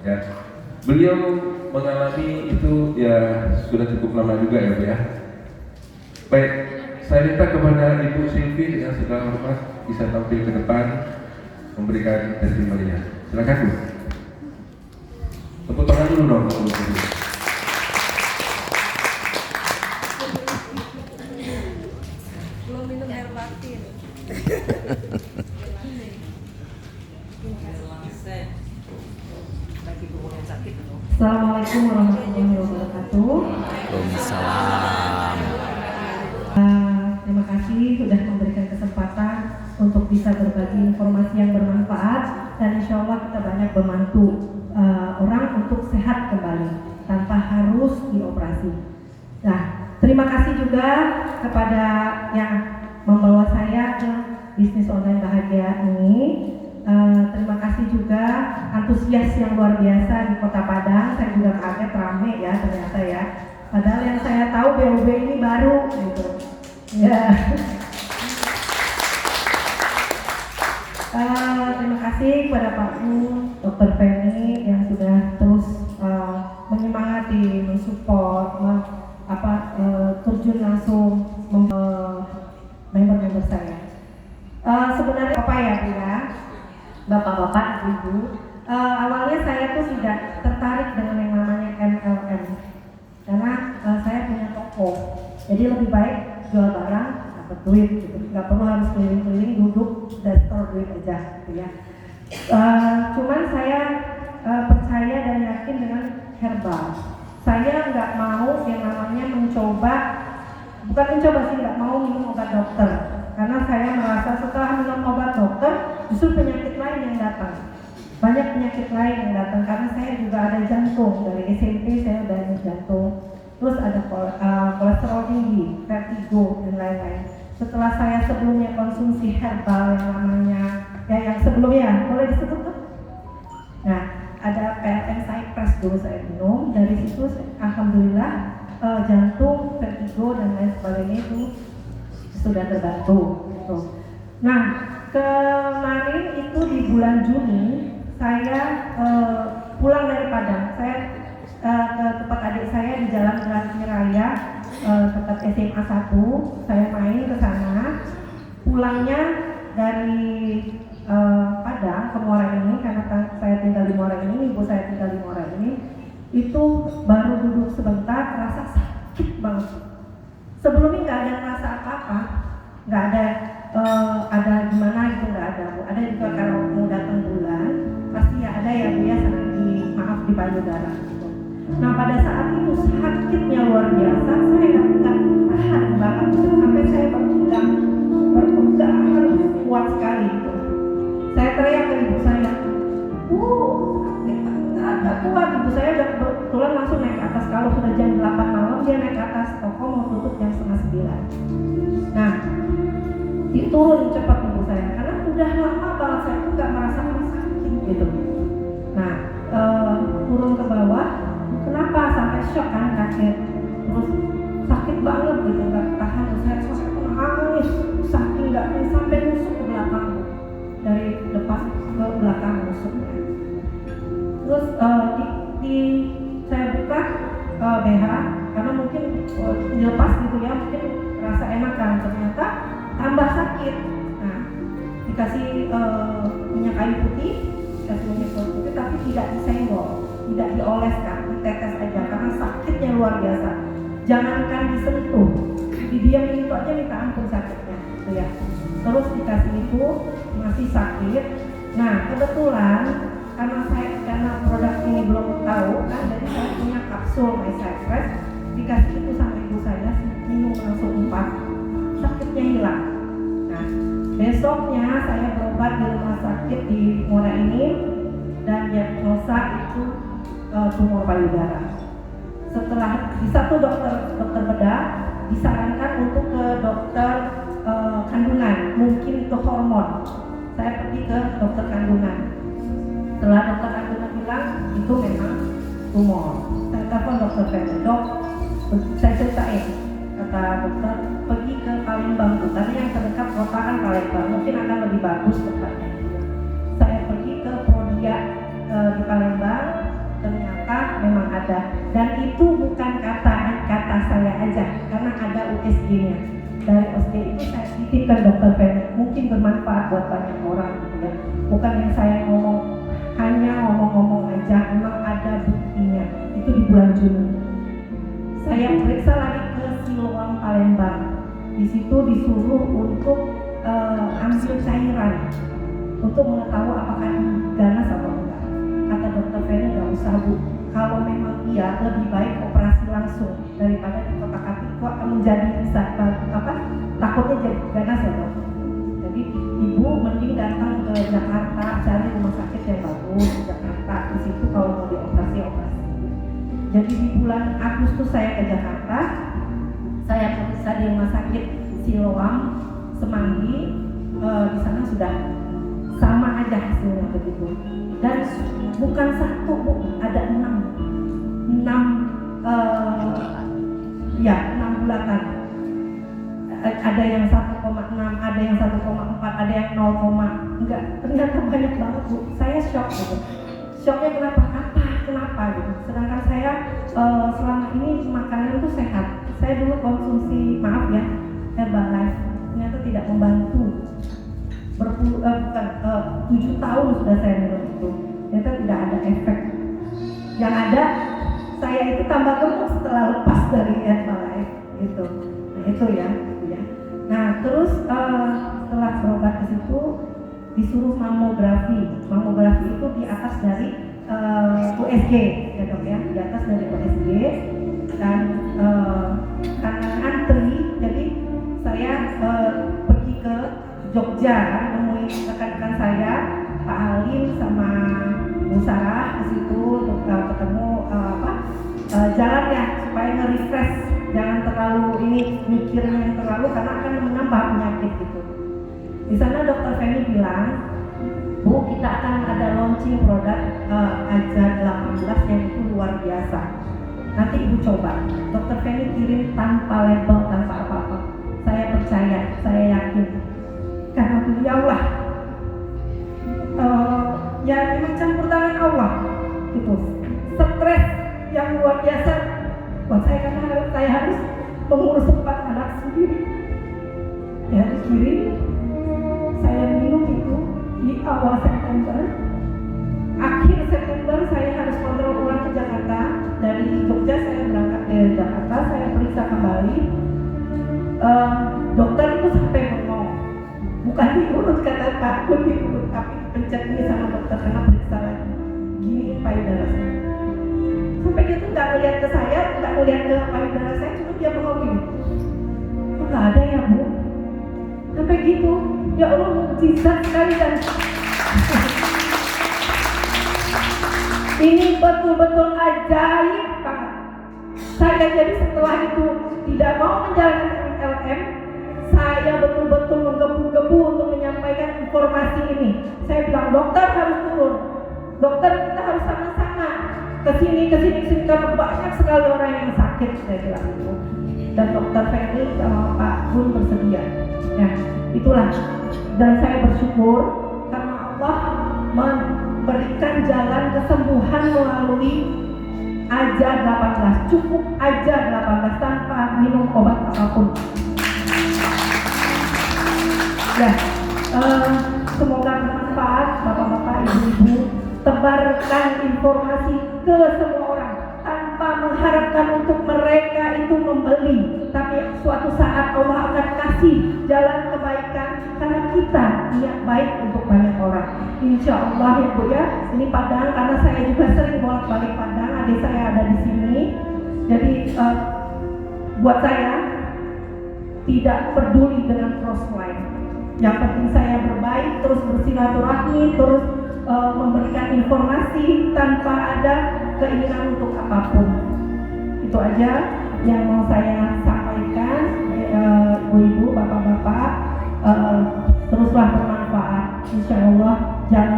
Ya, beliau mengalami itu ya sudah cukup lama juga ya Bu ya. Baik, saya minta kepada Ibu Silvi dengan segala hormat bisa tampil ke depan memberikan testimoninya. Silakan Bu. Tepuk tangan dulu dong. Belum minum air batin. Assalamualaikum warahmatullahi wabarakatuh. Waalaikumsalam. Terima kasih sudah memberikan kesempatan untuk bisa berbagi informasi yang bermanfaat dan insya Allah kita banyak membantu orang untuk sehat kembali tanpa harus dioperasi. Nah, terima kasih juga kepada yang membawa saya ke bisnis online bahagia ini. Terima kasih juga antusias yang luar biasa di Kota Padang. Saya juga kaget rame ya ternyata ya. Padahal yang saya tahu BOB ini baru gitu. Ya. Terima kasih kepada Pak Bu, Dr. Feni yang sudah terus menyemangati, mensupport, terjun langsung member-member saya. Sebenarnya apa ya Bu ya? Bapak-bapak, ibu, awalnya saya tuh tidak tertarik dengan yang namanya MLM karena saya punya toko, jadi lebih baik jual barang dapat duit gitu, nggak perlu harus keliling-keliling duduk dan store duit aja gitu ya. Cuman saya percaya dan yakin dengan herbal. Saya nggak mau yang namanya bukan mencoba sih, nggak mau minum obat dokter karena saya merasa setelah minum obat dokter justru penyakit lain yang datang, banyak penyakit lain yang datang karena saya juga ada jantung, dari SMP saya udah ada jantung, terus ada kolesterol tinggi, vertigo dan lain-lain. Setelah saya sebelumnya konsumsi herbal yang namanya yang sebelumnya boleh disebut tuh, nah ada PLN Cypress dulu saya minum, dari situ alhamdulillah jantung, vertigo dan lain sebagainya itu sudah terbantu gitu. Nah, kemarin itu di bulan Juni saya pulang dari Padang. Saya ke tempat adik saya di Jalan Grati Raya, tempat SMA 1. Saya main ke sana. Pulangnya dari Padang ke Muara ini karena saya tinggal di Muara ini, ibu saya tinggal di Muara ini. Itu baru duduk sebentar rasa sakit banget. Sebelumnya nggak ada rasa apa-apa, nggak ada gimana gitu, nggak ada Bu. Ada juga kalau mau datang bulan pasti ya ada ya Bu ya, di payudara gitu. Nah pada saat itu sakitnya luar biasa, saya nggak tahan banget gitu, sampai saya berpegang kuat sekali gitu. Saya teriak ke ibu saya, nggak kuat. Ibu saya udah kebetulan langsung naik ke atas, kalau sudah jam 8 malam dia naik ke atas toko mau tutup jam 8:30. Nah turun cepat ibu saya karena udah lama banget saya tuh nggak merasakan sakit gitu. Nah turun ke bawah, kenapa sampai shock kan, kaget, terus sakit banget gitu, nggak tahan. Saya nangis saking nggak, sampai nusuk ke belakang, dari depan ke belakang nusuknya. Terus saya buka BH karena mungkin dilepas gitu ya, mungkin rasa enak kan, ternyata tambah sakit. Nah dikasih minyak kayu putih, tapi tidak disenggol, tidak dioleskan, ditetes aja karena sakitnya luar biasa. Jangankan disentuh, didiamin itu aja minta ampun sakitnya gitu ya. Terus dikasih itu masih sakit. Nah kebetulan karena produk ini belum tahu kan, jadi saya punya kapsul My Cypress, dikasih itu sama ibu saya, minum langsung 4, sakitnya hilang. Nah besoknya saya berobat di rumah sakit di Muara ini dan diagnosa itu tumor payudara. Setelah di satu dokter bedah disarankan untuk ke dokter kandungan, mungkin itu hormon. Saya pergi ke dokter kandungan. Setelah dokter kandungan bilang itu memang tumor, saya telepon dokter Feni, dok, saya ceritain, kata dokter pergi ke Palembang, karena yang terdekat kota kan Palembang, mungkin akan lebih bagus tempatnya. Saya pergi ke Prodia di Palembang, ada. Dan itu bukan kata saya aja, karena ada USG-nya. Dari USG itu saya titipkan Dokter Feni, mungkin bermanfaat buat banyak orang gitu ya. Bukan yang saya ngomong, hanya ngomong-ngomong aja, memang ada buktinya. Itu di bulan Juni. Saya periksa lagi ke Siloam Palembang. Di situ disuruh untuk ambil cairan untuk mengetahui apakah ganas atau enggak. Kata Dokter Feni, nggak usah Bu. Kalau memang iya, lebih baik operasi langsung daripada dikotak-atik kok akan menjadi takutnya jadi ganas ya Dok. Jadi Ibu mending datang ke Jakarta, cari rumah sakit yang bagus di Jakarta. Di situ kalau mau dioperasi. Jadi di bulan Agustus saya ke Jakarta, saya periksa di rumah sakit Siloam Semanggi. Di sana sudah sama aja hasilnya begitu. Dan bukan satu Bu, ada 6 bulatan. Ada yang 1,6, ada yang 1,4, ada yang 0, enggak, ternyata banyak banget Bu. Saya shock gitu. Shocknya kenapa gitu. Sedangkan saya selama ini makanan tuh sehat. Saya dulu konsumsi, maaf ya, Herbalife, ternyata tidak membantu. 7 tahun sudah saya minum itu, ternyata tidak ada efek. Yang ada, saya itu tambah gemuk setelah lepas dari Herbalife gitu. Nah itu ya. Nah terus setelah berobat ke situ disuruh mamografi. Mamografi itu di atas dari USG ya Dok ya, di atas dari USG. Dan karena antri, jadi saya pergi ke Jogja menemui rekan-rekan saya, Pak Halim sama Bu Sarah ke situ untuk ketemu jalannya supaya nge-refresh, jangan terlalu ini mikirnya yang terlalu karena akan menambah penyakit gitu. Di sana Dokter Feni bilang, Bu, kita akan ada launching produk Aja 18 yang itu luar biasa. Nanti Ibu coba. Dokter Feni kirim tanpa label, tanpa apa-apa. Saya percaya, saya yakin. Karena beliau lah ya memang campur tangan Allah gitu. Stres yang luar biasa buat saya karena saya harus mengurus 4 anak sendiri. Ya kirim, saya minum itu di awal September. Akhir September saya harus kontrol ulang ke Jakarta. Dari Jogja saya berangkat ke Jakarta, saya periksa kembali. Dokter itu sampai ngomong, bukan diurut kata Pak, pun diurut, tapi pencet ini sama dokter karena periksa lagi. Gini payudara saya. Sampai dia tuh nggak ngeliat ke saya, nggak ngeliat ke payudara saya, cuma dia bengong gini. Kok nggak ada ya Bu? Sampai gitu, ya Allah mukjizat sekali dan ini betul-betul ajaib banget. Saya jadi setelah itu tidak mau menjalankan MLM, saya betul-betul menggebu-gebu untuk menyampaikan informasi ini. Saya bilang dokter harus turun, dokter kita harus sama-sama kesini karena banyak sekali orang yang sakit, saya bilang itu. Dan Dokter Feni sama Pak pun bersedia. Nah itulah, dan saya bersyukur karena Allah memberikan jalan kesembuhan melalui Aja 18, cukup Aja 18 tanpa minum obat apapun. Ya, semoga bermanfaat Bapak-bapak, Ibu-ibu, tebarkan informasi ke semua orang tanpa mengharapkan untuk mereka itu membeli, tapi suatu saat Allah akan kasih jalan kebaikan karena kita niat baik untuk banyak orang. Insya Allah ya Bu ya, ini Padang karena saya juga sering bolak-balik Padang, adik saya ada di sini. Jadi buat saya tidak peduli dengan crossline. Yang penting saya berbaik, terus bersilaturahmi, terus memberikan informasi tanpa ada keinginan untuk apapun. Itu aja yang mau saya sampaikan, ibu-ibu, bapak-bapak, teruslah bermanfaat. Insya Allah jalan